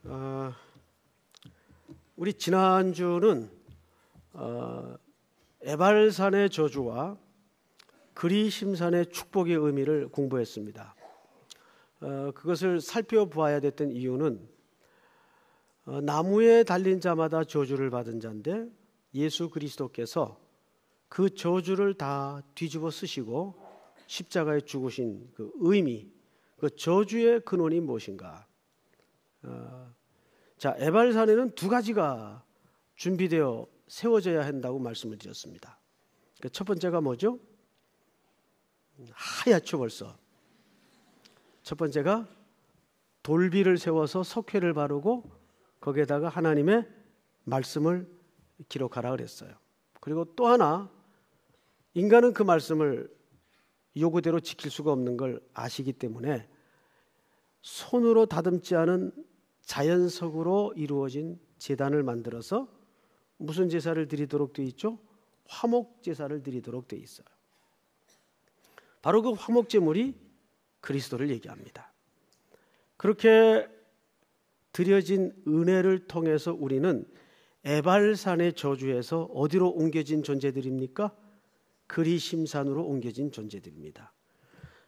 어, 우리 지난주는 에발산의 저주와 그리심산의 축복의 의미를 공부했습니다. 그것을 살펴보아야 됐던 이유는 나무에 달린 자마다 저주를 받은 자인데 예수 그리스도께서 그 저주를 다 뒤집어 쓰시고 십자가에 죽으신 그 의미, 그 저주의 근원이 무엇인가? 자, 에발산에는 두 가지가 준비되어 세워져야 한다고 말씀을 드렸습니다. 첫 번째가 뭐죠? 하얗죠 벌써. 첫 번째가 돌비를 세워서 석회를 바르고 거기에다가 하나님의 말씀을 기록하라 그랬어요. 그리고 또 하나, 인간은 그 말씀을 요구대로 지킬 수가 없는 걸 아시기 때문에 손으로 다듬지 않은 자연석으로 이루어진 제단을 만들어서 무슨 제사를 드리도록 되어 있죠? 화목 제사를 드리도록 되어 있어요. 바로 그 화목 제물이 그리스도를 얘기합니다. 그렇게 드려진 은혜를 통해서 우리는 에발산의 저주에서 어디로 옮겨진 존재들입니까? 그리심산으로 옮겨진 존재들입니다.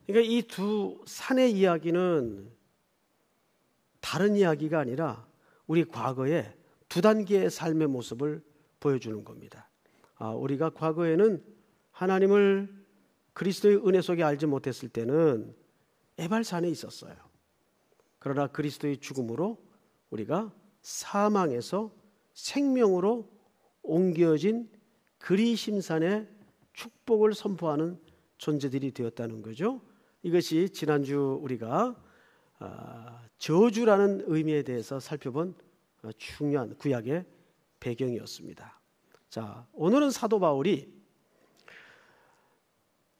그러니까 이 두 산의 이야기는 다른 이야기가 아니라 우리 과거의 두 단계의 삶의 모습을 보여주는 겁니다. 우리가 과거에는 하나님을 그리스도의 은혜 속에 알지 못했을 때는 에발산에 있었어요. 그러나 그리스도의 죽음으로 우리가 사망에서 생명으로 옮겨진 그리심산의 축복을 선포하는 존재들이 되었다는 거죠. 이것이 지난주 우리가 저주라는 의미에 대해서 살펴본 중요한 구약의 배경이었습니다. 자, 오늘은 사도 바울이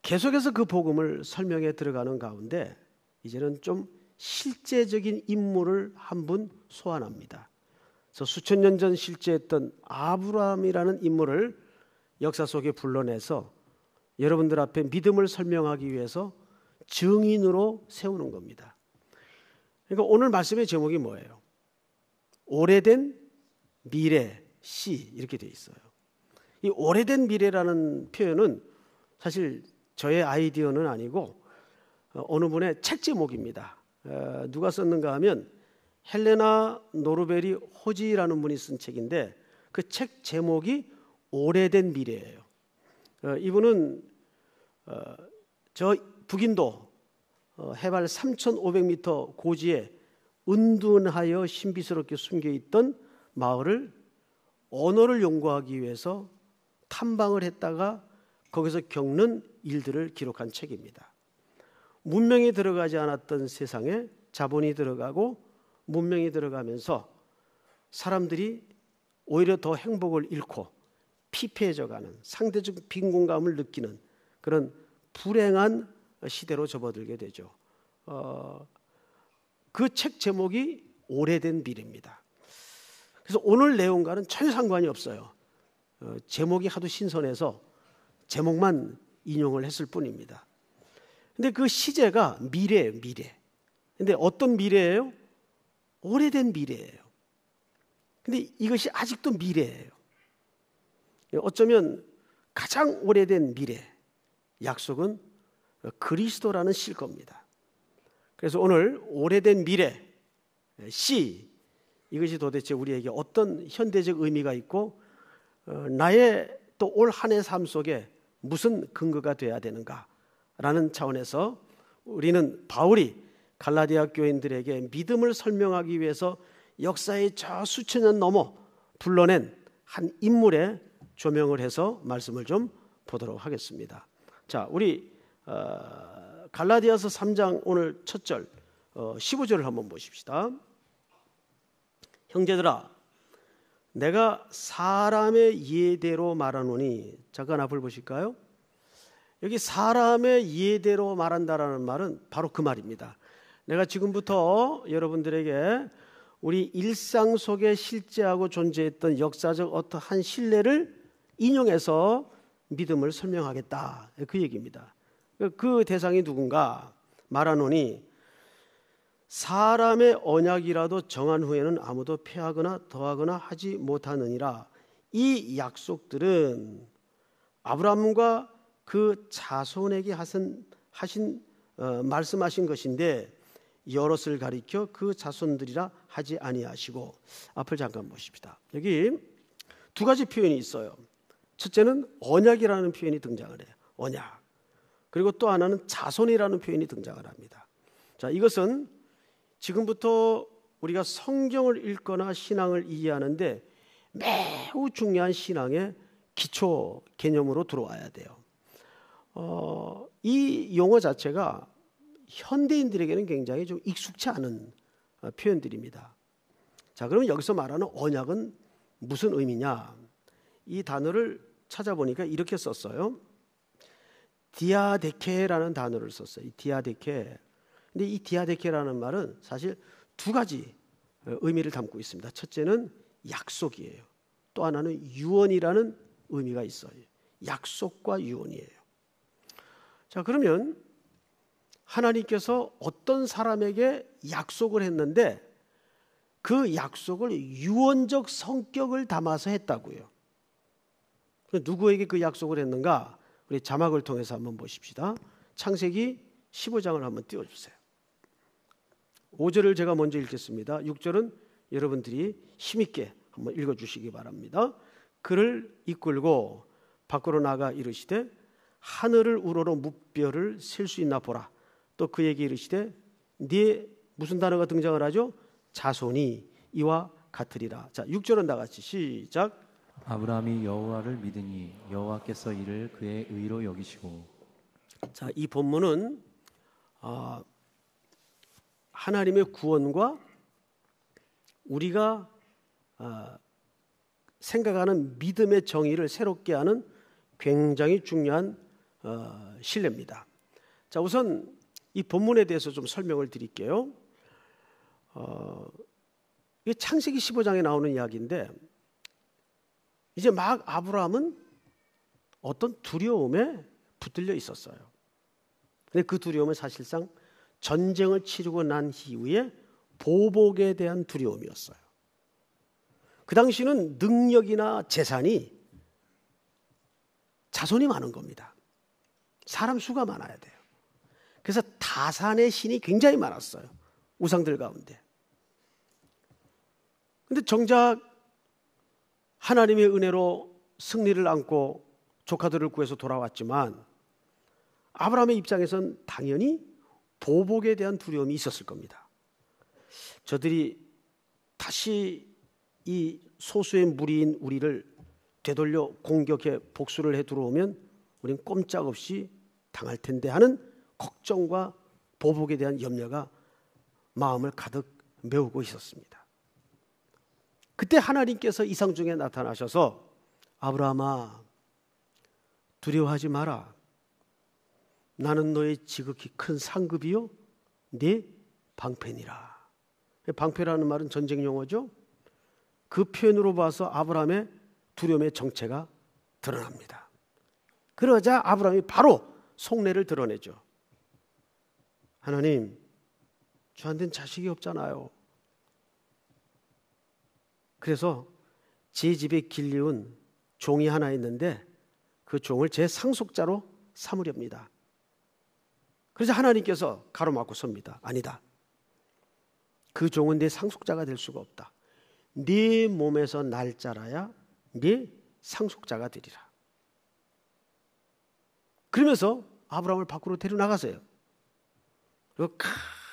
계속해서 그 복음을 설명해 들어가는 가운데 이제는 좀 실제적인 인물을 한 분 소환합니다. 그래서 수천 년 전 실제했던 아브라함이라는 인물을 역사 속에 불러내서 여러분들 앞에 믿음을 설명하기 위해서 증인으로 세우는 겁니다. 그러니까 오늘 말씀의 제목이 뭐예요? 오래된 미래 시 이렇게 되어 있어요. 이 오래된 미래라는 표현은 사실 저의 아이디어는 아니고 어느 분의 책 제목입니다. 누가 썼는가 하면 헬레나 노르베리 호지라는 분이 쓴 책인데 그 책 제목이 오래된 미래예요. 이분은 저 북인도 해발 3,500m 고지에 은둔하여 신비스럽게 숨겨있던 마을을 언어를 연구하기 위해서 탐방을 했다가 거기서 겪는 일들을 기록한 책입니다. 문명이 들어가지 않았던 세상에 자본이 들어가고 문명이 들어가면서 사람들이 오히려 더 행복을 잃고 피폐해져가는 상대적 빈곤감을 느끼는 그런 불행한 시대로 접어들게 되죠. 그 책 제목이 오래된 미래입니다. 그래서 오늘 내용과는 전혀 상관이 없어요. 제목이 하도 신선해서 제목만 인용을 했을 뿐입니다. 근데 그 시제가 미래예요, 미래. 근데 어떤 미래예요? 오래된 미래예요. 근데 이것이 아직도 미래예요. 어쩌면 가장 오래된 미래, 약속은 그리스도라는 시일 겁니다. 그래서 오늘 오래된 미래, 시, 이것이 도대체 우리에게 어떤 현대적 의미가 있고 나의 또 올 한 해 삶 속에 무슨 근거가 되어야 되는가라는 차원에서 우리는 바울이 갈라디아 교인들에게 믿음을 설명하기 위해서 역사의 저 수천 년 넘어 불러낸 한 인물의 조명을 해서 말씀을 좀 보도록 하겠습니다. 자, 우리 갈라디아서 3장 오늘 첫 절 15절을 한번 보십시다. 형제들아, 내가 사람의 예대로 말하노니, 잠깐 앞을 보실까요? 여기 사람의 예대로 말한다라는 말은 바로 그 말입니다. 내가 지금부터 여러분들에게 우리 일상 속에 실제하고 존재했던 역사적 어떠한 신뢰를 인용해서 믿음을 설명하겠다, 그 얘기입니다. 그 대상이 누군가 말하노니 사람의 언약이라도 정한 후에는 아무도 폐하거나 더하거나 하지 못하느니라. 이 약속들은 아브라함과 그 자손에게 말씀하신 것인데 여럿을 가리켜 그 자손들이라 하지 아니하시고. 앞을 잠깐 보십시다. 여기 두 가지 표현이 있어요. 첫째는 언약이라는 표현이 등장을 해요. 언약. 그리고 또 하나는 자손이라는 표현이 등장을 합니다. 자, 이것은 지금부터 우리가 성경을 읽거나 신앙을 이해하는데 매우 중요한 신앙의 기초 개념으로 들어와야 돼요. 이 용어 자체가 현대인들에게는 굉장히 좀 익숙치 않은 표현들입니다. 자, 그러면 여기서 말하는 언약은 무슨 의미냐? 이 단어를 찾아보니까 이렇게 썼어요. 디아데케라는 단어를 썼어요. 이 디아데케. 근데 이 디아데케라는 말은 사실 두 가지 의미를 담고 있습니다. 첫째는 약속이에요. 또 하나는 유언이라는 의미가 있어요. 약속과 유언이에요. 자, 그러면 하나님께서 어떤 사람에게 약속을 했는데 그 약속을 유언적 성격을 담아서 했다고요. 누구에게 그 약속을 했는가? 우리 자막을 통해서 한번 보십시다. 창세기 15장을 한번 띄워주세요. 5절을 제가 먼저 읽겠습니다. 6절은 여러분들이 힘있게 한번 읽어주시기 바랍니다. 그를 이끌고 밖으로 나가 이르시되 하늘을 우러러 무뼈를 셀 수 있나 보라. 또 그에게 이르시되 네 무슨 단어가 등장을 하죠? 자손이 이와 같으리라. 자, 6절은 다 같이 시작. 아브라함이 여호와를 믿으니 여호와께서 이를 그의 의로 여기시고. 자, 이 본문은 하나님의 구원과 우리가 생각하는 믿음의 정의를 새롭게 하는 굉장히 중요한 신뢰입니다. 자, 우선 이 본문에 대해서 좀 설명을 드릴게요. 이게 창세기 15장에 나오는 이야기인데 이제 막 아브라함은 어떤 두려움에 붙들려 있었어요. 근데 그 두려움은 사실상 전쟁을 치르고 난 이후에 보복에 대한 두려움이었어요. 그 당시는 능력이나 재산이 자손이 많은 겁니다. 사람 수가 많아야 돼요. 그래서 타산의 신이 굉장히 많았어요. 우상들 가운데. 근데 정작 하나님의 은혜로 승리를 안고 조카들을 구해서 돌아왔지만 아브라함의 입장에선 당연히 보복에 대한 두려움이 있었을 겁니다. 저들이 다시 이 소수의 무리인 우리를 되돌려 공격해 복수를 해 들어오면 우리는 꼼짝없이 당할 텐데 하는 걱정과 보복에 대한 염려가 마음을 가득 메우고 있었습니다. 그때 하나님께서 이상 중에 나타나셔서 아브라함아 두려워하지 마라. 나는 너의 지극히 큰 상급이요 네 방패니라. 방패라는 말은 전쟁 용어죠. 그 표현으로 봐서 아브라함의 두려움의 정체가 드러납니다. 그러자 아브라함이 바로 속내를 드러내죠. 하나님, 저한테는 자식이 없잖아요. 그래서 제 집에 길리운 종이 하나 있는데 그 종을 제 상속자로 삼으렵니다. 그래서 하나님께서 가로막고 섭니다. 아니다. 그 종은 내 상속자가 될 수가 없다. 네 몸에서 날 자라야 네 상속자가 되리라. 그러면서 아브라함을 밖으로 데려나가세요. 그리고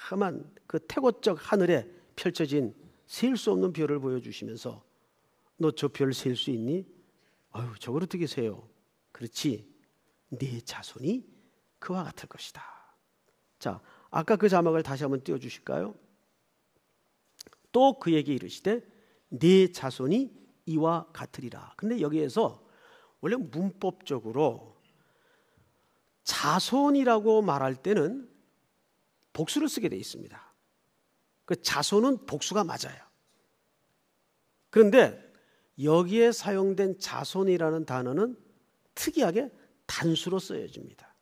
까만 그 태고적 하늘에 펼쳐진 셀 수 없는 별을 보여주시면서 너 저 별 셀 수 있니? 아유, 저걸 어떻게 세요? 그렇지. 네 자손이 그와 같을 것이다. 자, 아까 그 자막을 다시 한번 띄워주실까요? 또 그에게 이르시되 네 자손이 이와 같으리라. 근데 여기에서 원래 문법적으로 자손이라고 말할 때는 복수를 쓰게 되어 있습니다. 그 자손은 복수가 맞아요. 그런데 여기에 사용된 자손이라는 단어는 특이하게 단수로 쓰여집니다.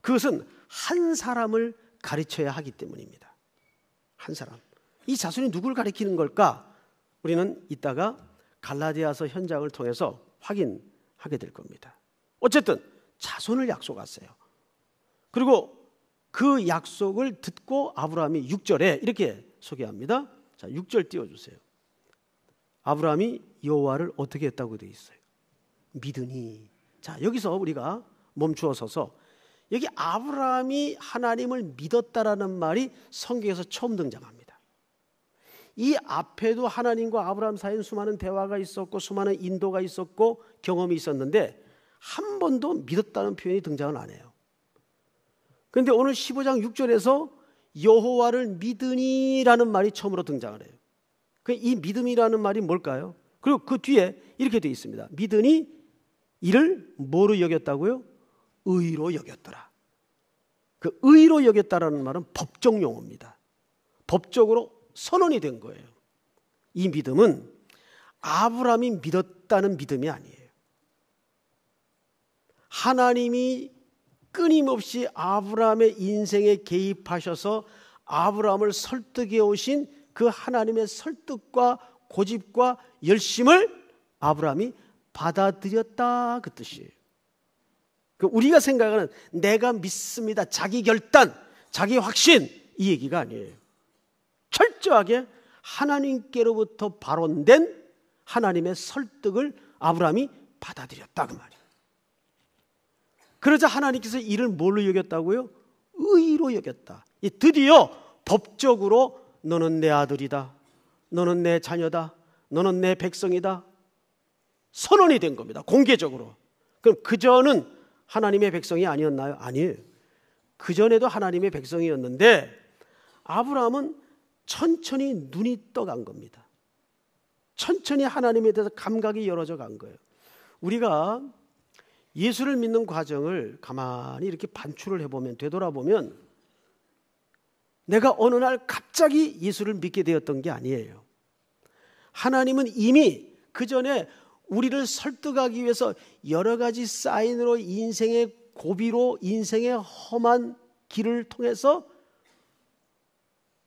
그것은 한 사람을 가르쳐야 하기 때문입니다. 한 사람. 이 자손이 누굴 가리키는 걸까? 우리는 이따가 갈라디아서 현장을 통해서 확인하게 될 겁니다. 어쨌든 자손을 약속하세요. 그리고 그 약속을 듣고 아브라함이 6절에 이렇게 소개합니다. 자, 6절 띄워주세요. 아브라함이 여호와를 어떻게 했다고 되어 있어요? 믿으니. 자, 여기서 우리가 멈추어 서서 여기 아브라함이 하나님을 믿었다라는 말이 성경에서 처음 등장합니다. 이 앞에도 하나님과 아브라함 사이에 수많은 대화가 있었고 수많은 인도가 있었고 경험이 있었는데 한 번도 믿었다는 표현이 등장을 안 해요. 그런데 오늘 15장 6절에서 여호와를 믿으니라는 말이 처음으로 등장을 해요. 이 믿음이라는 말이 뭘까요? 그리고 그 뒤에 이렇게 되어 있습니다. 믿으니 이를 뭐로 여겼다고요? 의로 여겼더라. 그 의로 여겼다라는 말은 법적 용어입니다. 법적으로 선언이 된 거예요. 이 믿음은 아브라함이 믿었다는 믿음이 아니에요. 하나님이 끊임없이 아브라함의 인생에 개입하셔서 아브라함을 설득해 오신 그 하나님의 설득과 고집과 열심을 아브라함이 받아들였다, 그 뜻이에요. 우리가 생각하는 내가 믿습니다, 자기 결단, 자기 확신, 이 얘기가 아니에요. 철저하게 하나님께로부터 발언된 하나님의 설득을 아브라함이 받아들였다, 그 말이에요. 그러자 하나님께서 이를 뭘로 여겼다고요? 의로 여겼다. 드디어 법적으로 너는 내 아들이다, 너는 내 자녀다, 너는 내 백성이다 선언이 된 겁니다. 공개적으로. 그럼 그전은 하나님의 백성이 아니었나요? 아니에요. 그전에도 하나님의 백성이었는데 아브라함은 천천히 눈이 떠간 겁니다. 천천히 하나님에 대해서 감각이 열어져 간 거예요. 우리가 예수를 믿는 과정을 가만히 이렇게 반추를 해보면, 되돌아보면 내가 어느 날 갑자기 예수를 믿게 되었던 게 아니에요. 하나님은 이미 그 전에 우리를 설득하기 위해서 여러 가지 사인으로, 인생의 고비로, 인생의 험한 길을 통해서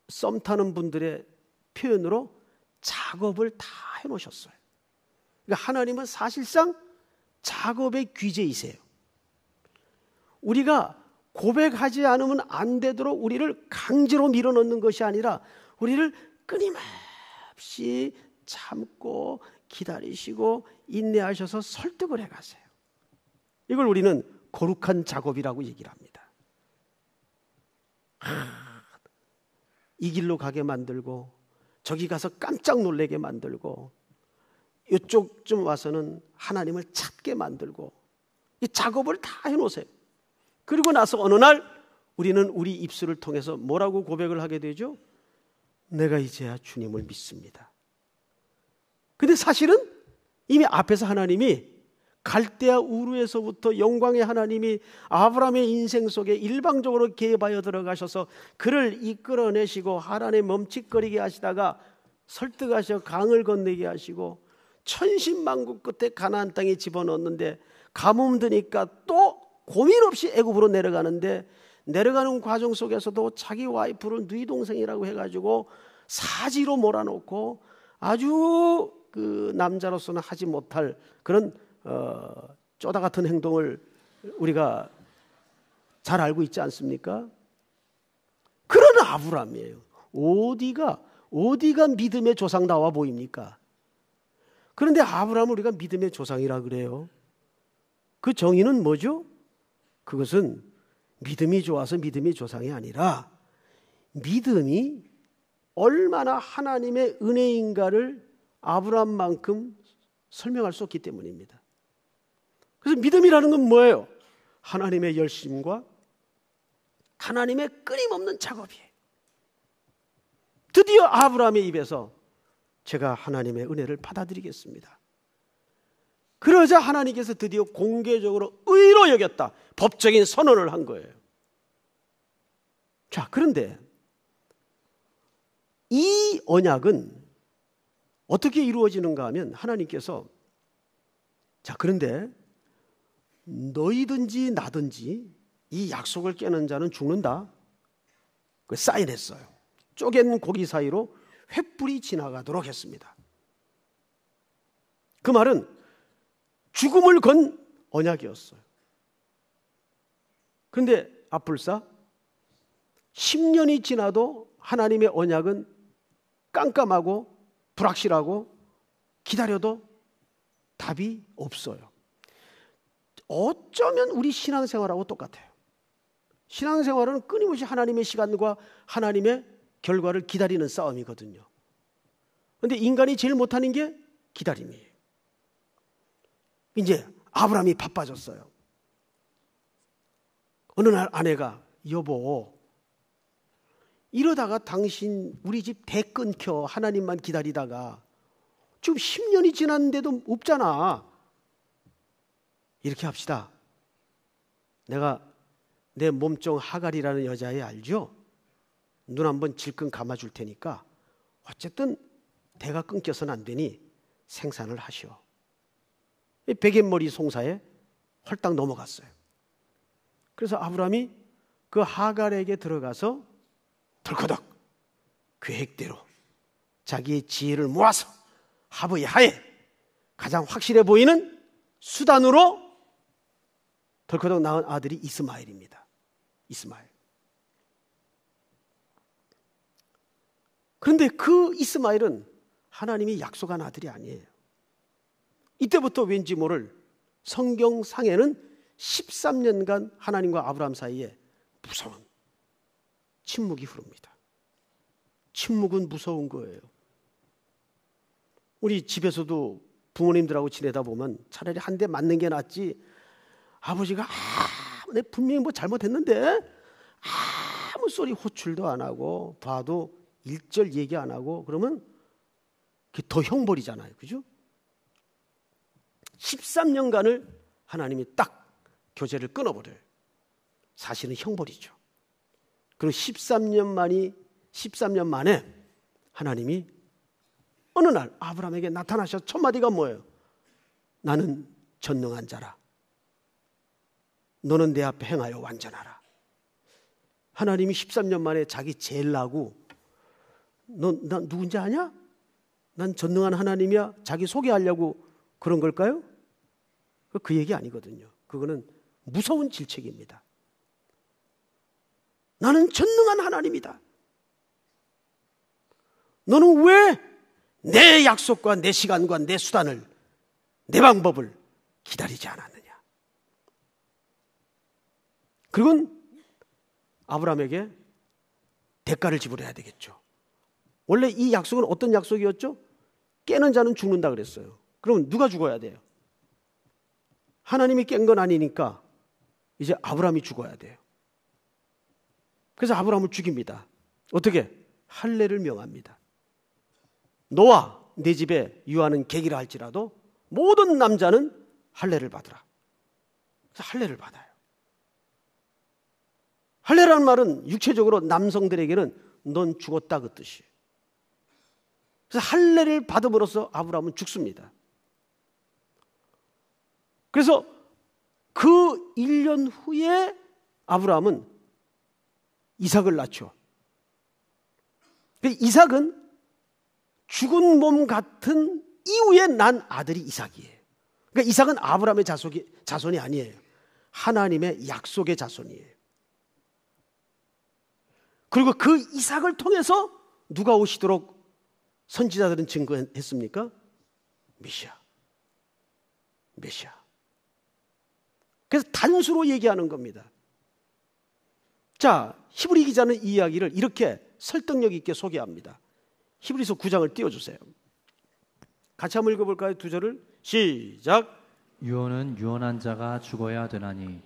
썸 타는 분들의 표현으로 작업을 다 해놓으셨어요. 그러니까 하나님은 사실상 작업의 귀재이세요. 우리가 고백하지 않으면 안 되도록 우리를 강제로 밀어넣는 것이 아니라 우리를 끊임없이 참고 기다리시고 인내하셔서 설득을 해가세요. 이걸 우리는 거룩한 작업이라고 얘기를 합니다. 이 길로 가게 만들고 저기 가서 깜짝 놀라게 만들고 이쪽쯤 와서는 하나님을 찾게 만들고, 이 작업을 다 해놓으세요. 그리고 나서 어느 날 우리는 우리 입술을 통해서 뭐라고 고백을 하게 되죠? 내가 이제야 주님을 믿습니다. 근데 사실은 이미 앞에서 하나님이 갈대아 우르에서부터 영광의 하나님이 아브라함의 인생 속에 일방적으로 개입하여 들어가셔서 그를 이끌어내시고 하란에 멈칫거리게 하시다가 설득하셔 강을 건너게 하시고 천신만국 끝에 가나안 땅에 집어넣었는데 가뭄 드니까 또 고민 없이 애굽으로 내려가는데, 내려가는 과정 속에서도 자기 와이프를 누이 동생이라고 해가지고 사지로 몰아놓고 아주 그 남자로서는 하지 못할 그런 쪼다 같은 행동을 우리가 잘 알고 있지 않습니까? 그런 아브라함이에요. 어디가 믿음의 조상 나와 보입니까? 그런데 아브라함을 우리가 믿음의 조상이라 그래요. 그 정의는 뭐죠? 그것은 믿음이 좋아서 믿음의 조상이 아니라 믿음이 얼마나 하나님의 은혜인가를 아브라함만큼 설명할 수 없기 때문입니다. 그래서 믿음이라는 건 뭐예요? 하나님의 열심과 하나님의 끊임없는 작업이에요. 드디어 아브라함의 입에서 제가 하나님의 은혜를 받아들이겠습니다. 그러자 하나님께서 드디어 공개적으로 의로 여겼다, 법적인 선언을 한 거예요. 자, 그런데 이 언약은 어떻게 이루어지는가 하면 하나님께서, 자, 그런데 너희든지 나든지 이 약속을 깨는 자는 죽는다. 그 사인했어요. 쪼갠 고기 사이로 횃불이 지나가도록 했습니다. 그 말은 죽음을 건 언약이었어요. 그런데 앞불사 10년이 지나도 하나님의 언약은 깜깜하고 불확실하고 기다려도 답이 없어요. 어쩌면 우리 신앙생활하고 똑같아요. 신앙생활은 끊임없이 하나님의 시간과 하나님의 결과를 기다리는 싸움이거든요. 그런데 인간이 제일 못하는 게 기다림이에요. 이제 아브라함이 바빠졌어요. 어느 날 아내가 여보, 이러다가 당신 우리 집 대 끊겨 하나님만 기다리다가 지금 10년이 지났는데도 없잖아. 이렇게 합시다. 내가 내 몸종 하갈이라는 여자애 알죠? 눈 한번 질끈 감아줄 테니까 어쨌든 대가 끊겨서는 안 되니 생산을 하시오. 베갯머리 송사에 홀딱 넘어갔어요. 그래서 아브라함이 그 하갈에게 들어가서 덜커덕 계획대로 자기의 지혜를 모아서 합의하에 가장 확실해 보이는 수단으로 덜커덕 낳은 아들이 이스마엘입니다. 이스마엘. 그런데 그 이스마엘은 하나님이 약속한 아들이 아니에요. 이때부터 왠지 모를 성경상에는 13년간 하나님과 아브라함 사이에 무서운 침묵이 흐릅니다. 침묵은 무서운 거예요. 우리 집에서도 부모님들하고 지내다 보면 차라리 한 대 맞는 게 낫지, 아버지가 내 분명히 뭐 잘못했는데 아무 소리 호출도 안 하고 봐도 일절 얘기 안 하고 그러면 그게 더 형벌이잖아요. 그죠? 13년간을 하나님이 딱 교제를 끊어버려요. 사실은 형벌이죠. 그리고 13년 만에 하나님이 어느 날 아브라함에게 나타나셔 첫 마디가 뭐예요? 나는 전능한 자라. 너는 내 앞에 행하여 완전하라. 하나님이 13년 만에 자기 제일 나고 난 누군지 아냐? 난 전능한 하나님이야. 자기 소개하려고 그런 걸까요? 그 얘기 아니거든요. 그거는 무서운 질책입니다. 나는 전능한 하나님이다. 너는 왜 내 약속과 내 시간과 내 수단을, 내 방법을 기다리지 않았느냐? 그리고 아브라함에게 대가를 지불해야 되겠죠. 원래 이 약속은 어떤 약속이었죠? 깨는 자는 죽는다 그랬어요. 그럼 누가 죽어야 돼요? 하나님이 깬 건 아니니까 이제 아브라함이 죽어야 돼요. 그래서 아브라함을 죽입니다. 어떻게? 할례를 명합니다. 너와 내 집에 유하는 객이라 할지라도 모든 남자는 할례를 받으라. 그래서 할례를 받아요. 할례라는 말은 육체적으로 남성들에게는 넌 죽었다 그 뜻이에요. 그래서 할례를 받음으로써 아브라함은 죽습니다. 그래서 그 1년 후에 아브라함은 이삭을 낳죠. 이삭은 죽은 몸 같은 이후에 난 아들이 이삭이에요. 그러니까 이삭은 아브라함의 자손이 아니에요. 하나님의 약속의 자손이에요. 그리고 그 이삭을 통해서 누가 오시도록 선지자들은 증거했습니까? 메시아. 그래서 단수로 얘기하는 겁니다. 자, 히브리 기자는 이 이야기를 이렇게 설득력 있게 소개합니다. 히브리서 9장을 띄워주세요. 같이 한번 읽어볼까요? 2절을 시작. 유언은 유언한 자가 죽어야 되나니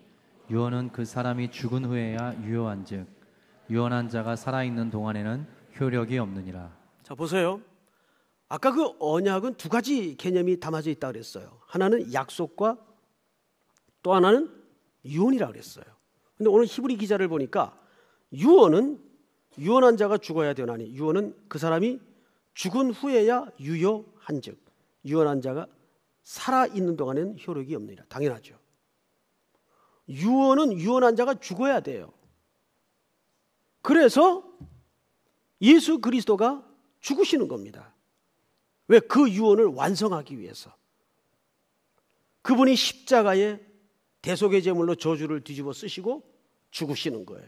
유언은 그 사람이 죽은 후에야 유효한즉 유언한 자가 살아있는 동안에는 효력이 없느니라. 자, 보세요. 아까 그 언약은 두 가지 개념이 담아져 있다고 그랬어요. 하나는 약속과 또 하나는 유언이라고 그랬어요. 그런데 오늘 히브리 기자를 보니까 유언은 유언한 자가 죽어야 되나니 유언은 그 사람이 죽은 후에야 유효한즉 유언한 자가 살아있는 동안에는 효력이 없느니라. 당연하죠. 유언은 유언한 자가 죽어야 돼요. 그래서 예수 그리스도가 죽으시는 겁니다. 왜? 그 유언을 완성하기 위해서. 그분이 십자가에 대속의 제물로 저주를 뒤집어 쓰시고 죽으시는 거예요.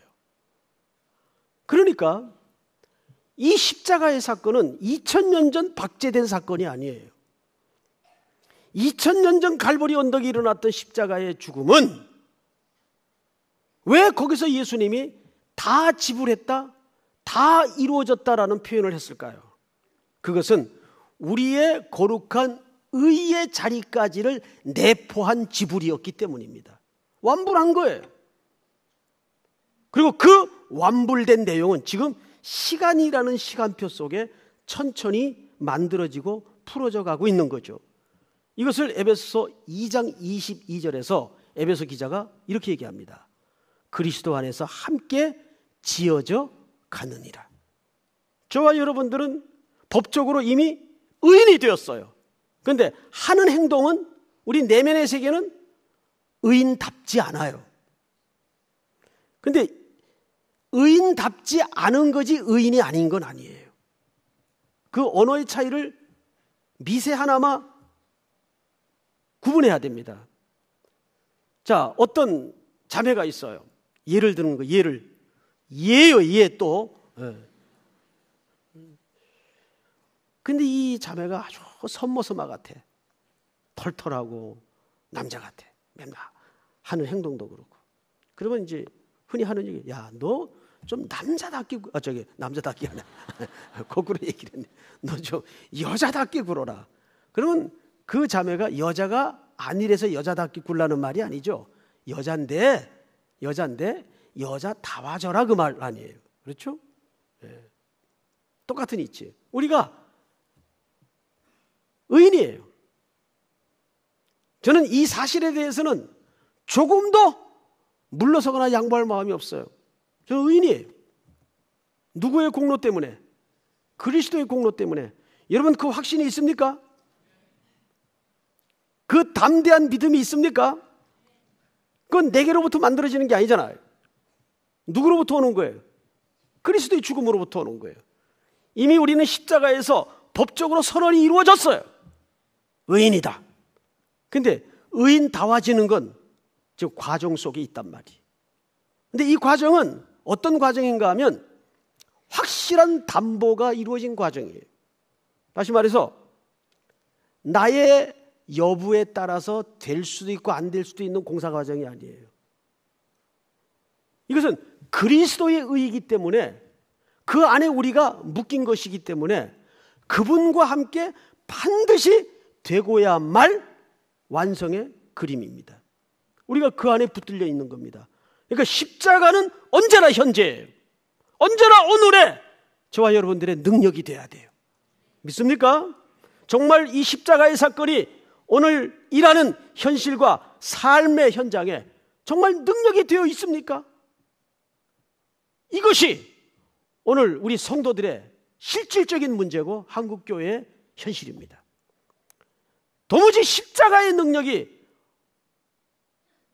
그러니까 이 십자가의 사건은 2000년 전 박제된 사건이 아니에요. 2000년 전 갈보리 언덕에 일어났던 십자가의 죽음은 왜 거기서 예수님이 다 지불했다, 다 이루어졌다라는 표현을 했을까요? 그것은 우리의 거룩한 의의 자리까지를 내포한 지불이었기 때문입니다. 완불한 거예요. 그리고 그 완불된 내용은 지금 시간이라는 시간표 속에 천천히 만들어지고 풀어져 가고 있는 거죠. 이것을 에베소서 2장 22절에서 에베소 기자가 이렇게 얘기합니다. 그리스도 안에서 함께 지어져 가느니라. 저와 여러분들은 법적으로 이미 의인이 되었어요. 그런데 하는 행동은 우리 내면의 세계는 의인답지 않아요. 그런데 의인답지 않은 거지 의인이 아닌 건 아니에요. 그 언어의 차이를 미세 하나마 구분해야 됩니다. 자, 어떤 자매가 있어요. 예를 드는 거, 예예요, 예 또. 근데 이 자매가 아주 선모스마 같아. 털털하고 남자 같아. 맨날 하는 행동도 그렇고. 그러면 이제 흔히 하는 얘기, 야, 너 좀 남자답게, 남자답게 하네. 거꾸로 얘기를 했네. 너 좀 여자답게 굴어라. 그러면 그 자매가 여자가 아니래서 여자답게 굴라는 말이 아니죠. 여잔데 여자다워져라 그 말 아니에요. 그렇죠? 네. 똑같은 이치. 우리가 의인이에요. 저는 이 사실에 대해서는 조금도 물러서거나 양보할 마음이 없어요. 저는 의인이에요. 누구의 공로 때문에? 그리스도의 공로 때문에. 여러분 그 확신이 있습니까? 그 담대한 믿음이 있습니까? 그건 내게로부터 만들어지는 게 아니잖아요. 누구로부터 오는 거예요? 그리스도의 죽음으로부터 오는 거예요. 이미 우리는 십자가에서 법적으로 선언이 이루어졌어요. 의인이다. 근데 의인다워지는 건 지금 과정 속에 있단 말이에요. 근데 이 과정은 어떤 과정인가 하면 확실한 담보가 이루어진 과정이에요. 다시 말해서 나의 여부에 따라서 될 수도 있고 안 될 수도 있는 공사 과정이 아니에요. 이것은 그리스도의 의이기 때문에 그 안에 우리가 묶인 것이기 때문에 그분과 함께 반드시 되고야 말 완성의 그림입니다. 우리가 그 안에 붙들려 있는 겁니다. 그러니까 십자가는 언제나 현재예요. 언제나 오늘의 저와 여러분들의 능력이 돼야 돼요. 믿습니까? 정말 이 십자가의 사건이 오늘 일하는 현실과 삶의 현장에 정말 능력이 되어 있습니까? 이것이 오늘 우리 성도들의 실질적인 문제고 한국교회의 현실입니다. 도무지 십자가의 능력이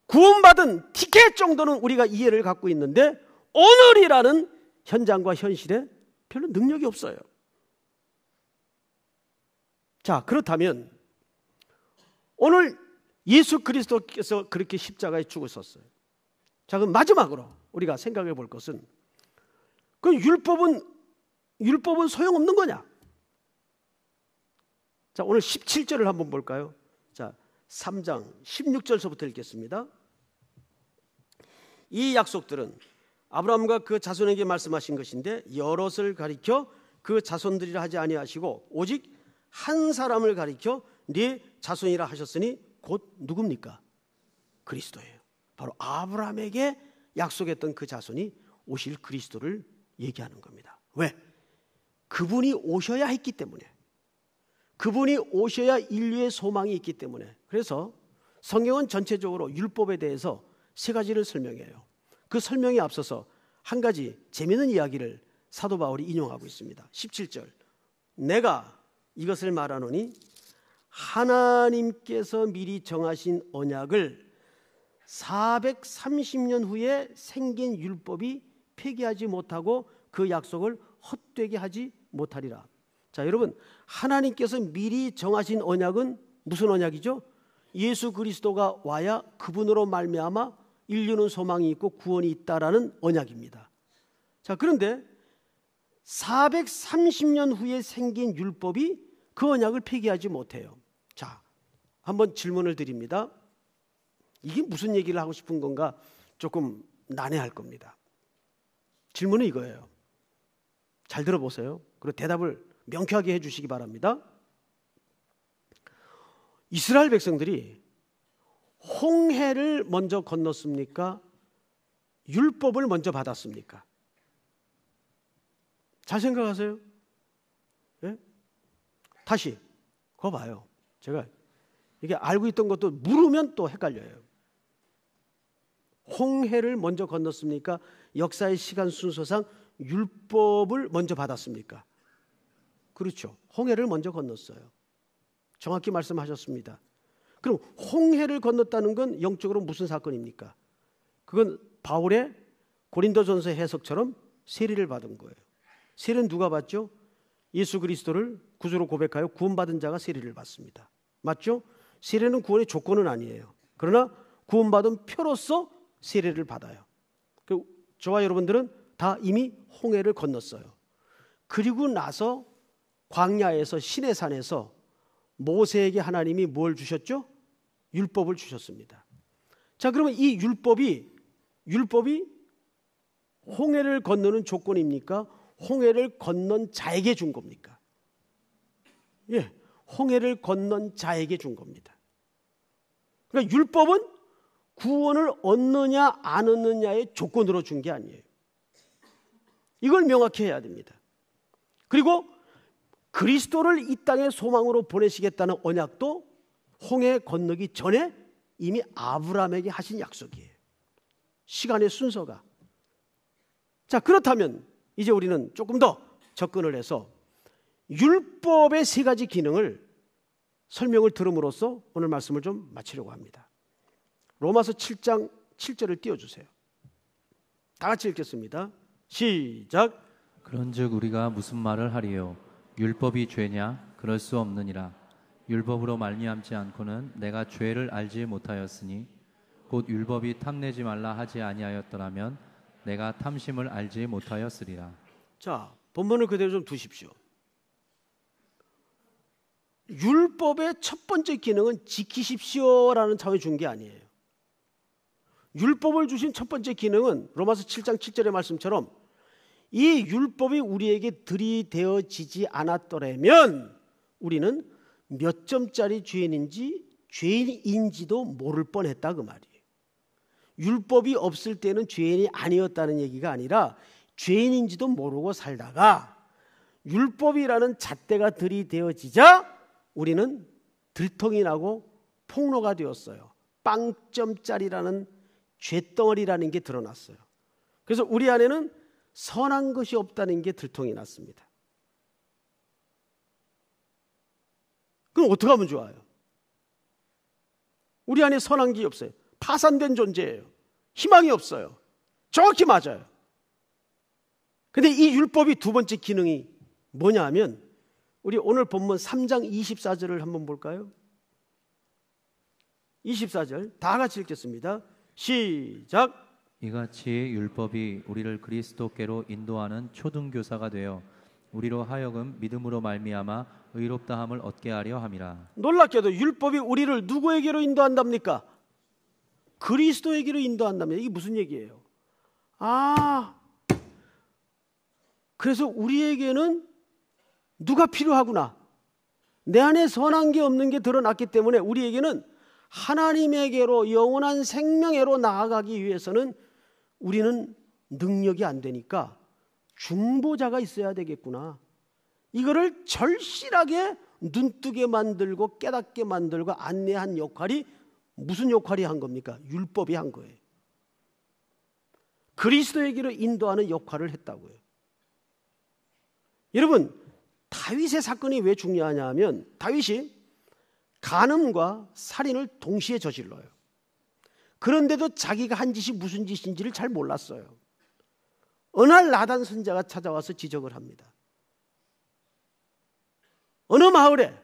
구원받은 티켓 정도는 우리가 이해를 갖고 있는데 오늘이라는 현장과 현실에 별로 능력이 없어요. 자, 그렇다면 오늘 예수 그리스도께서 그렇게 십자가에 죽으셨어요. 자, 그럼 마지막으로 우리가 생각해 볼 것은 그 율법은 소용없는 거냐? 자, 오늘 17절을 한번 볼까요? 자, 3장 16절서부터 읽겠습니다. 이 약속들은 아브라함과 그 자손에게 말씀하신 것인데 여럿을 가리켜 그 자손들이라 하지 아니하시고 오직 한 사람을 가리켜 네 자손이라 하셨으니 곧 누굽니까? 그리스도예요. 바로 아브라함에게 약속했던 그 자손이 오실 그리스도를 얘기하는 겁니다. 왜? 그분이 오셔야 했기 때문에, 그분이 오셔야 인류의 소망이 있기 때문에. 그래서 성경은 전체적으로 율법에 대해서 세 가지를 설명해요. 그 설명에 앞서서 한 가지 재미있는 이야기를 사도 바울이 인용하고 있습니다. 17절, 내가 이것을 말하노니 하나님께서 미리 정하신 언약을 430년 후에 생긴 율법이 폐기하지 못하고 그 약속을 헛되게 하지 못하리라. 자, 여러분, 하나님께서 미리 정하신 언약은 무슨 언약이죠? 예수 그리스도가 와야 그분으로 말미암아 인류는 소망이 있고 구원이 있다라는 언약입니다. 자, 그런데 430년 후에 생긴 율법이 그 언약을 폐기하지 못해요. 자, 한번 질문을 드립니다. 이게 무슨 얘기를 하고 싶은 건가 조금 난해할 겁니다. 질문은 이거예요. 잘 들어보세요. 그리고 대답을 명쾌하게 해주시기 바랍니다. 이스라엘 백성들이 홍해를 먼저 건넜습니까? 율법을 먼저 받았습니까? 잘 생각하세요. 예? 다시 그거 봐요. 제가 이게 알고 있던 것도 물으면 또 헷갈려요. 홍해를 먼저 건넜습니까? 역사의 시간 순서상 율법을 먼저 받았습니까? 그렇죠. 홍해를 먼저 건넜어요. 정확히 말씀하셨습니다. 그럼 홍해를 건넜다는 건 영적으로 무슨 사건입니까? 그건 바울의 고린도전서 해석처럼 세례를 받은 거예요. 세례는 누가 받죠? 예수 그리스도를 구주로 고백하여 구원받은 자가 세례를 받습니다. 맞죠? 세례는 구원의 조건은 아니에요. 그러나 구원받은 표로서 세례를 받아요. 저와 여러분들은 다 이미 홍해를 건넜어요. 그리고 나서 광야에서 시내산에서 모세에게 하나님이 뭘 주셨죠? 율법을 주셨습니다. 자, 그러면 이 율법이 홍해를 건너는 조건입니까? 홍해를 건넌 자에게 준 겁니까? 예, 홍해를 건넌 자에게 준 겁니다. 그러니까 율법은 구원을 얻느냐 안 얻느냐의 조건으로 준 게 아니에요. 이걸 명확히 해야 됩니다. 그리고 그리스도를 이 땅에 소망으로 보내시겠다는 언약도 홍해 건너기 전에 이미 아브라함에게 하신 약속이에요. 시간의 순서가. 자, 그렇다면 이제 우리는 조금 더 접근을 해서 율법의 세 가지 기능을 설명을 들음으로써 오늘 말씀을 좀 마치려고 합니다. 로마서 7장 7절을 띄워주세요. 다 같이 읽겠습니다. 시작. 그런즉 우리가 무슨 말을 하리요? 율법이 죄냐? 그럴 수 없느니라. 율법으로 말미암지 않고는 내가 죄를 알지 못하였으니 곧 율법이 탐내지 말라 하지 아니하였더라면 내가 탐심을 알지 못하였으리라. 자, 본문을 그대로 좀 두십시오. 율법의 첫 번째 기능은 지키십시오라는 차원에 준 게 아니에요. 율법을 주신 첫 번째 기능은 로마서 7장 7절의 말씀처럼 이 율법이 우리에게 들이대어지지 않았더라면 우리는 몇 점짜리 죄인인지도 모를 뻔했다 그 말이에요. 율법이 없을 때는 죄인이 아니었다는 얘기가 아니라 죄인인지도 모르고 살다가 율법이라는 잣대가 들이대어지자 우리는 들통이 나고 폭로가 되었어요. 빵점짜리라는 죄덩어리라는 게 드러났어요. 그래서 우리 안에는 선한 것이 없다는 게 들통이 났습니다. 그럼 어떻게 하면 좋아요? 우리 안에 선한 게 없어요. 파산된 존재예요. 희망이 없어요. 정확히 맞아요. 근데 이 율법이 두 번째 기능이 뭐냐 하면 우리 오늘 본문 3장 24절을 한번 볼까요? 24절 다 같이 읽겠습니다. 시작. 이같이 율법이 우리를 그리스도께로 인도하는 초등교사가 되어 우리로 하여금 믿음으로 말미암아 의롭다함을 얻게 하려 함이라. 놀랍게도 율법이 우리를 누구에게로 인도한답니까? 그리스도에게로 인도한답니다. 이게 무슨 얘기예요? 그래서 우리에게는 누가 필요하구나. 내 안에 선한 게 없는 게 드러났기 때문에 우리에게는 하나님에게로 영원한 생명에로 나아가기 위해서는 우리는 능력이 안 되니까 중보자가 있어야 되겠구나. 이거를 절실하게 눈뜨게 만들고 깨닫게 만들고 안내한 역할이 무슨 역할이 한 겁니까? 율법이 한 거예요. 그리스도에게로 인도하는 역할을 했다고요. 여러분, 다윗의 사건이 왜 중요하냐 하면 다윗이 간음과 살인을 동시에 저질러요. 그런데도 자기가 한 짓이 무슨 짓인지를 잘 몰랐어요. 어느 날 나단 선지자가 찾아와서 지적을 합니다. 어느 마을에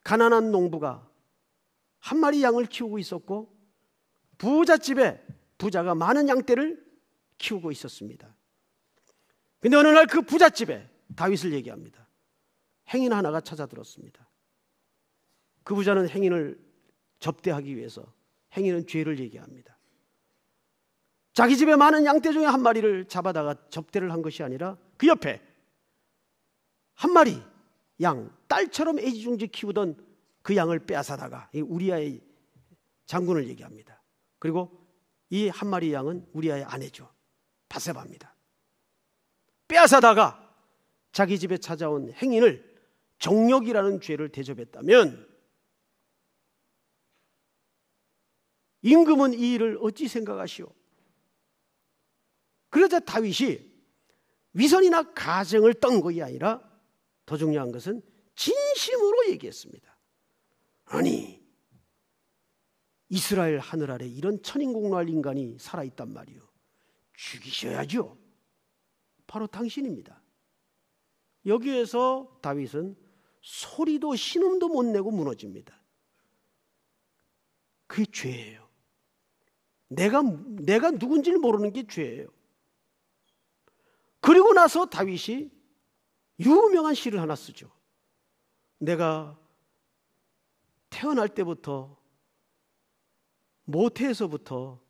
가난한 농부가 한 마리 양을 키우고 있었고 부잣집에 부자가 많은 양떼를 키우고 있었습니다. 근데 어느 날 그 부잣집에 다윗을 얘기합니다. 행인 하나가 찾아들었습니다. 그 부자는 행인을 접대하기 위해서 행인은 죄를 얘기합니다. 자기 집에 많은 양떼 중에 한 마리를 잡아다가 접대를 한 것이 아니라 그 옆에 한 마리 양, 딸처럼 애지중지 키우던 그 양을 빼앗아다가 우리아의 장군을 얘기합니다. 그리고 이 한 마리 양은 우리아의 아내죠. 바세바입니다. 빼앗아다가 자기 집에 찾아온 행인을 정욕이라는 죄를 대접했다면 임금은 이 일을 어찌 생각하시오? 그러자 다윗이 위선이나 가정을 떤 것이 아니라 더 중요한 것은 진심으로 얘기했습니다. 아니, 이스라엘 하늘 아래 이런 천인공노할 인간이 살아있단 말이오. 죽이셔야죠. 바로 당신입니다. 여기에서 다윗은 소리도 신음도 못 내고 무너집니다. 그게 죄예요. 내가 누군지를 모르는 게 죄예요. 그리고 나서 다윗이 유명한 시를 하나 쓰죠. 내가 태어날 때부터 모태에서부터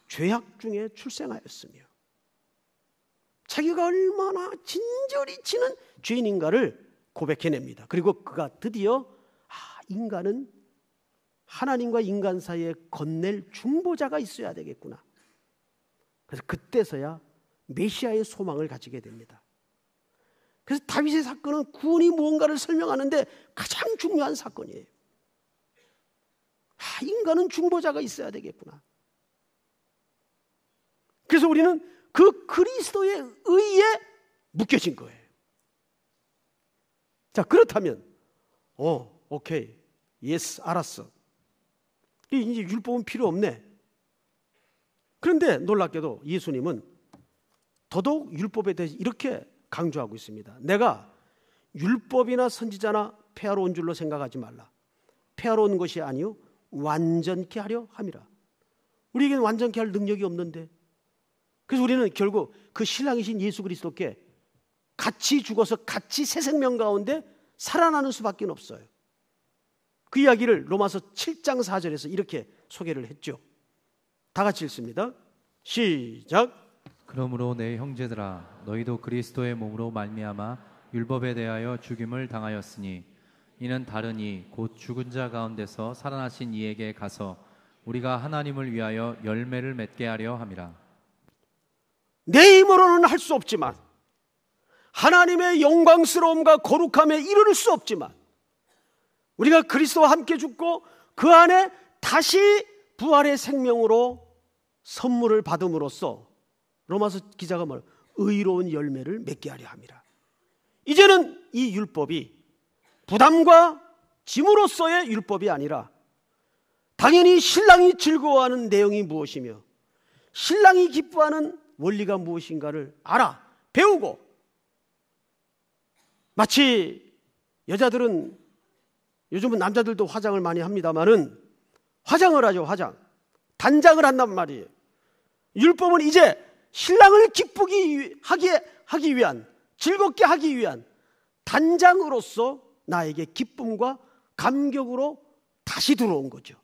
죄악 중에 출생하였으며 자기가 얼마나 진저리 치는 죄인인가를 고백해냅니다. 그리고 그가 드디어 인간은 하나님과 인간 사이에 건넬 중보자가 있어야 되겠구나. 그래서 그때서야 메시아의 소망을 가지게 됩니다. 그래서 다윗의 사건은 구원이 무언가를 설명하는데 가장 중요한 사건이에요. 인간은 중보자가 있어야 되겠구나. 그래서 우리는 그 그리스도의 의에 묶여진 거예요. 자, 그렇다면 오케이, 예스, 알았어. 이제 율법은 필요 없네. 그런데 놀랍게도 예수님은 더더욱 율법에 대해서 이렇게 강조하고 있습니다. 내가 율법이나 선지자나 폐하러 온 줄로 생각하지 말라. 폐하러 온 것이 아니요 완전케 하려 함이라. 우리에게는 완전케 할 능력이 없는데, 그래서 우리는 결국 그 신랑이신 예수 그리스도께 같이 죽어서 같이 새 생명 가운데 살아나는 수밖에 없어요. 그 이야기를 로마서 7장 4절에서 이렇게 소개를 했죠. 다 같이 읽습니다. 시작. 그러므로 내 형제들아, 너희도 그리스도의 몸으로 말미암아 율법에 대하여 죽임을 당하였으니 이는 다른 이 곧 죽은 자 가운데서 살아나신 이에게 가서 우리가 하나님을 위하여 열매를 맺게 하려 함이라. 내 힘으로는 할 수 없지만, 하나님의 영광스러움과 거룩함에 이르를 수 없지만, 우리가 그리스도와 함께 죽고 그 안에 다시 부활의 생명으로 선물을 받음으로써 로마서 기자가 말하는 의로운 열매를 맺게 하려 함이라. 이제는 이 율법이 부담과 짐으로서의 율법이 아니라 당연히 신랑이 즐거워하는 내용이 무엇이며 신랑이 기뻐하는 원리가 무엇인가를 알아 배우고, 마치 여자들은 요즘은 남자들도 화장을 많이 합니다마는 화장을 하죠. 단장을 한단 말이에요. 율법은 이제 신랑을 기쁘게 하기 위한, 즐겁게 하기 위한 단장으로서 나에게 기쁨과 감격으로 다시 들어온 거죠.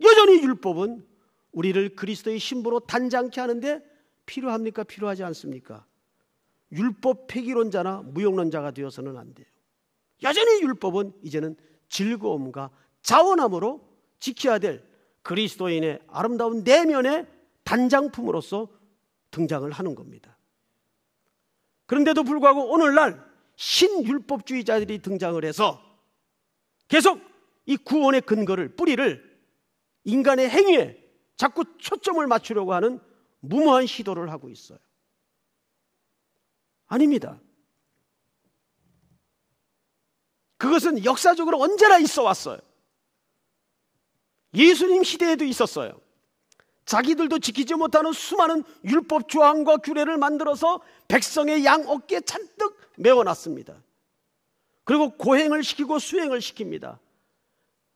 여전히 율법은 우리를 그리스도의 신부로 단장케 하는데 필요합니까? 필요하지 않습니까? 율법 폐기론자나 무용론자가 되어서는 안 돼요. 여전히 율법은 이제는 즐거움과 자원함으로 지켜야 될 그리스도인의 아름다운 내면의 단장품으로서 등장을 하는 겁니다. 그런데도 불구하고 오늘날 신율법주의자들이 등장을 해서 계속 이 구원의 근거를, 뿌리를 인간의 행위에 자꾸 초점을 맞추려고 하는 무모한 시도를 하고 있어요. 아닙니다. 그것은 역사적으로 언제나 있어 왔어요. 예수님 시대에도 있었어요. 자기들도 지키지 못하는 수많은 율법 조항과 규례를 만들어서 백성의 양 어깨에 잔뜩 메워놨습니다. 그리고 고행을 시키고 수행을 시킵니다.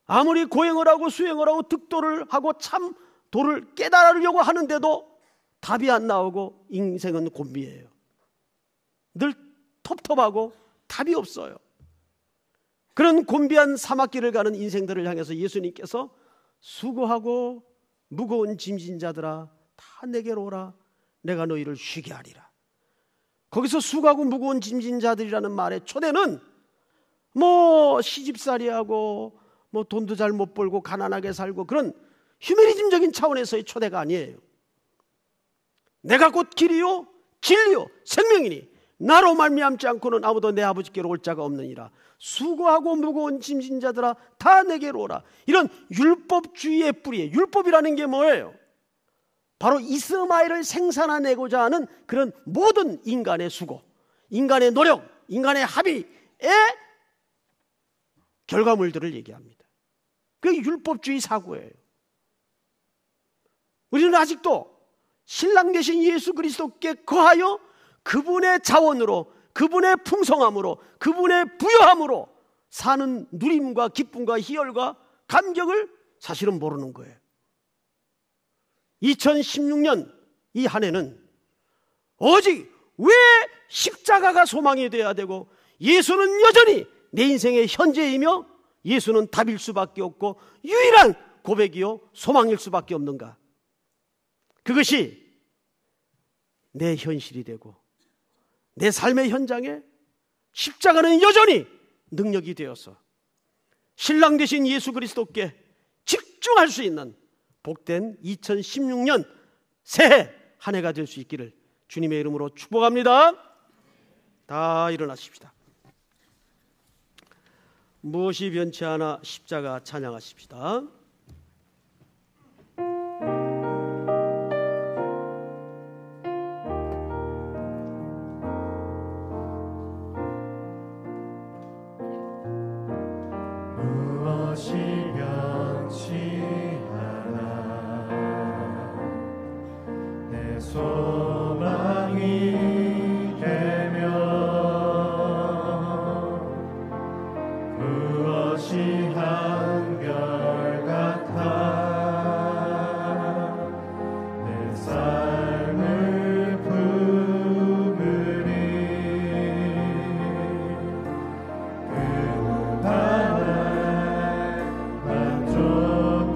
아무리 고행을 하고 수행을 하고 득도를 하고 참 도를 깨달으려고 하는데도 답이 안 나오고 인생은 곤비예요. 늘 텁텁하고 답이 없어요. 그런 곤비한 사막길을 가는 인생들을 향해서 예수님께서 수고하고 무거운 짐진 자들아 다 내게로 오라, 내가 너희를 쉬게 하리라. 거기서 수고하고 무거운 짐진 자들이라는 말의 초대는 시집살이하고 돈도 잘 못 벌고 가난하게 살고 그런 휴머니즘적인 차원에서의 초대가 아니에요. 내가 곧 길이요 진리요 생명이니 나로 말미암지 않고는 아무도 내 아버지께로 올 자가 없느니라. 수고하고 무거운 짐진 자들아 다 내게로 오라. 이런 율법주의의 뿌리에, 율법이라는 게 뭐예요? 바로 이스마엘을 생산해내고자 하는 그런 모든 인간의 수고, 인간의 노력, 인간의 합의의 결과물들을 얘기합니다. 그게 율법주의 사고예요. 우리는 아직도 신랑 되신 예수 그리스도께 거하여 그분의 자원으로, 그분의 풍성함으로, 그분의 부여함으로 사는 누림과 기쁨과 희열과 감격을 사실은 모르는 거예요. 2016년 이 한 해는 오직 왜 십자가가 소망이 되어야 되고 예수는 여전히 내 인생의 현재이며 예수는 답일 수밖에 없고 유일한 고백이요 소망일 수밖에 없는가? 그것이 내 현실이 되고 내 삶의 현장에 십자가는 여전히 능력이 되어서 신랑 되신 예수 그리스도께 집중할 수 있는 복된 2016년 새해 한 해가 될 수 있기를 주님의 이름으로 축복합니다. 다 일어나십시다. 무엇이 변치 않아 십자가 찬양하십시다. 무엇이 변치 않아 내 소망이 되며 무엇이 한결같아 내 삶을 품으니 그는 나를 만족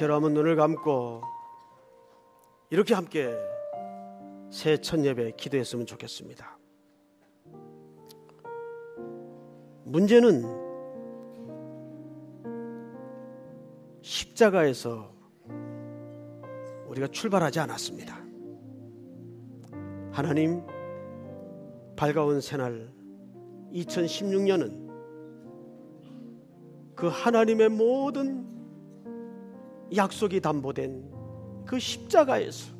대체로 한번 눈을 감고 이렇게 함께 새 첫 예배 기도했으면 좋겠습니다. 문제는 십자가에서 우리가 출발하지 않았습니다. 하나님, 밝아온 새날 2016년은 그 하나님의 모든 약속이 담보된 그 십자가에서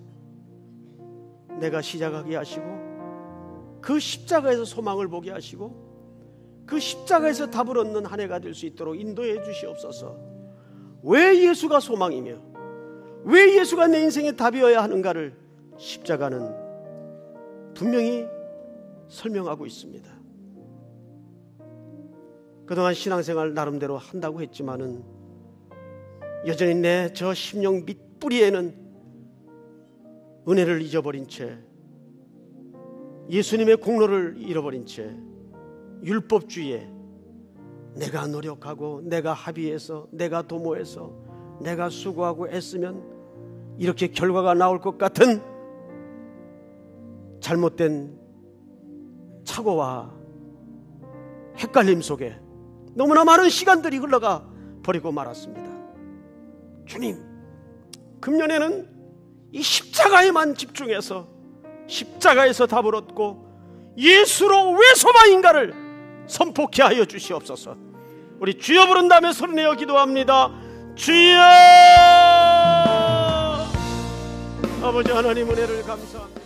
내가 시작하게 하시고, 그 십자가에서 소망을 보게 하시고, 그 십자가에서 답을 얻는 한 해가 될 수 있도록 인도해 주시옵소서. 왜 예수가 소망이며 왜 예수가 내 인생의 답이어야 하는가를 십자가는 분명히 설명하고 있습니다. 그동안 신앙생활 나름대로 한다고 했지만은 여전히 내 저 심령 밑뿌리에는 은혜를 잊어버린 채, 예수님의 공로를 잃어버린 채 율법주의에 내가 노력하고 내가 합의해서 내가 도모해서 내가 수고하고 애쓰면 이렇게 결과가 나올 것 같은 잘못된 착오와 헷갈림 속에 너무나 많은 시간들이 흘러가 버리고 말았습니다. 주님, 금년에는 이 십자가에만 집중해서 십자가에서 답을 얻고 예수로 왜 소망인가를 선포케 하여 주시옵소서. 우리 주여 부른 다음에 소리내어 기도합니다. 주여! 아버지 하나님, 은혜를 감사합니다.